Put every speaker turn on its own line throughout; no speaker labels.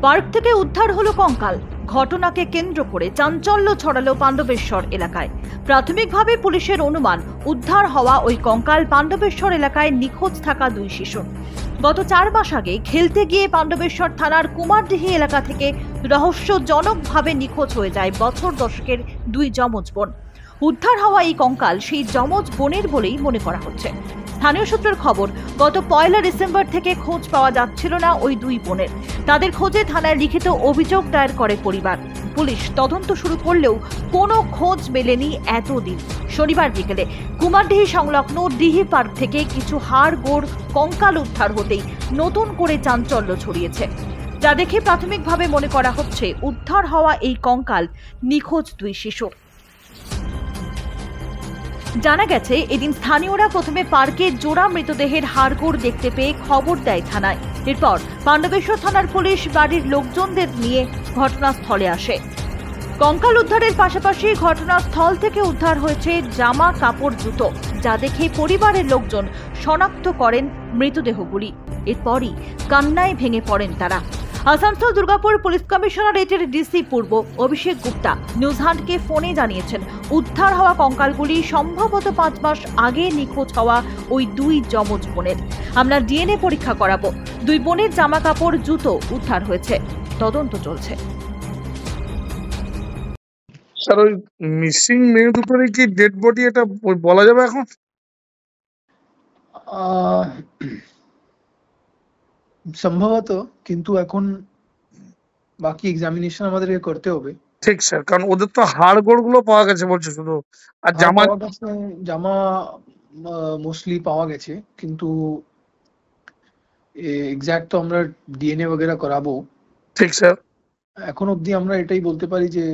Park থেকে উদ্ধার হলো কঙ্কাল। ঘটনাকে কেন্দ্র করে চাঞ্চল্য ছড়ালো পাণ্ডবেশ্বর এলাকায়। প্রাথমিকভাবে পুলিশের অনুমান, উদ্ধার হওয়া ওই কঙ্কাল পাণ্ডবেশ্বর এলাকায় নিখোঁজ থাকা দুই শিশু। গত 4 মাস আগে খেলতে গিয়ে পাণ্ডবেশ্বর থানার কুমারডিহি এলাকা থেকে রহস্যজনকভাবে নিখোঁজ হয়ে যায় বছর দশকের দুই যমজ বোন। উদ্ধার হওয়া এই কঙ্কাল সেই যমজ বোনের বলেই মনে করা হচ্ছে। স্থানীয় সূত্রের খবর, গত 1 ডিসেম্বর থেকে খোঁজ পাওয়া যাচ্ছিল না ওই দুই বোনের। তাদের খোঁজে থানায় লিখিত অভিযোগ দায়ের করে পরিবার। পুলিশ তদন্ত শুরু করলেও কোনো খোঁজ মেলেনি এতদিন। শনিবার বিকেলে কুমারডিহি সংলগ্ন ডিহি পার্ক থেকে কিছু হাড়গোড় কঙ্কাল উদ্ধার হতেই নতুন করে চাঞ্চল্য ছড়িয়েছে, যা দেখে প্রাথমিকভাবে মনে করা হচ্ছে উদ্ধার হওয়া এই কঙ্কাল নিখোঁজ দুই শিশু। জানা গেছে, এদিন স্থানীয়রা প্রথমে পার্কে জোড়া মৃতদেহের হাড়গোড় দেখতে পেয়ে খবর দেয় থানায়। এরপর পাণ্ডবেশ্বর থানার পুলিশ বাড়ির লোকজনদের নিয়ে ঘটনাস্থলে আসে। কঙ্কাল উদ্ধারের পাশাপাশি ঘটনাস্থল থেকে উদ্ধার হয়েছে জামা কাপড়, জুতো, যা দেখে পরিবারের লোকজন শনাক্ত করেন মৃতদেহগুলি। এরপরই কান্নায় ভেঙে পড়েন তারা। আসানসোল দুর্গাপুর পুলিশ কমিশনারেটের ডিসি পূর্ব অভিষেক গুপ্তা নিউজ হান্টকে ফোনে জানিয়েছেন, উদ্ধার হওয়া কঙ্কালগুলি সম্ভবত 5 মাস আগে নিখোঁজ হওয়া ওই দুই যমজ বোনের। আমরা ডিএনএ পরীক্ষা করাবো। দুই বোনের জামা কাপড়, জুতো উদ্ধার হয়েছে, তদন্ত চলছে।
স্যার, ওই মিসিং মেয়ে দুটোর কি ডেড বডি এটা বলা যাবে এখন?
সম্ভবত, কিন্তু এখন বাকি এক্সামিনেশন আমাদেরকে করতে হবে।
ঠিক স্যার, কারণ ওদের তো হাড়গোড় গুলো পাওয়া গেছে বলছে শুধু, আর
জামা মোস্টলি পাওয়া গেছে, কিন্তু এক্সাক্ট তো আমরা ডিএনএ वगैरह করাবো।
ঠিক স্যার,
এখন অবধি আমরা এটাই বলতে পারি যে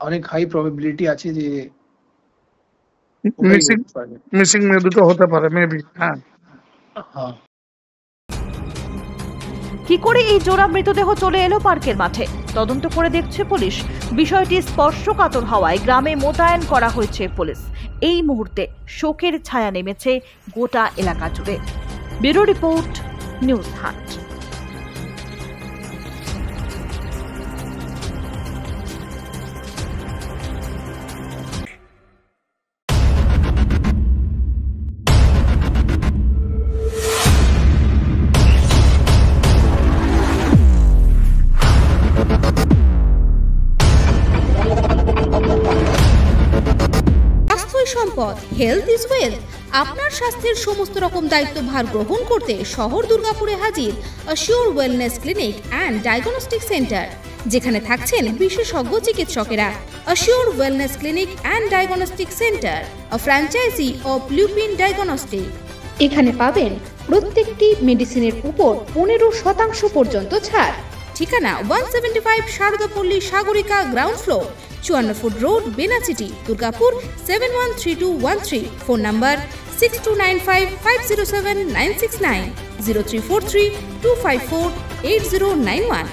অনেক হাই প্রবাবিলিটি আছে যে
মিসিং মেয়ে দুটো হতে পারে, মেবি। হ্যাঁ,
কি করে এই জোড়া মৃতদেহ চলে এলো পার্কের মাঠে, তদন্ত করে দেখছে পুলিশ। বিষয়টি স্পর্শকাতর হওয়ায় গ্রামে মোতায়েন করা হয়েছে পুলিশ। এই মুহূর্তে শোকের ছায়া নেমেছে গোটা এলাকা জুড়ে। Bureau report, news hunt.
সম্পদ, হেলথ ইজ ওয়েলথ। আপনার স্বাস্থ্যের সমস্ত রকম দায়িত্বভার গ্রহণ করতে শহর দুর্গাপুরে হাজির assure wellness clinic and diagnostic centre, যেখানে থাকছেন বিশেষজ্ঞ চিকিৎসকেরা। Assure wellness clinic and diagnostic centre, a franchise of Lupin diagnostic. এখানে পাবেন প্রত্যেকটি মেডিসিনের উপর 15% পর্যন্ত ছাড়। ঠিকানা 175 Saradapalli Sagarika, ground floor, 54 foot road, Benachity, Durgapur 713213। Phone number 6295507969, 034325480991।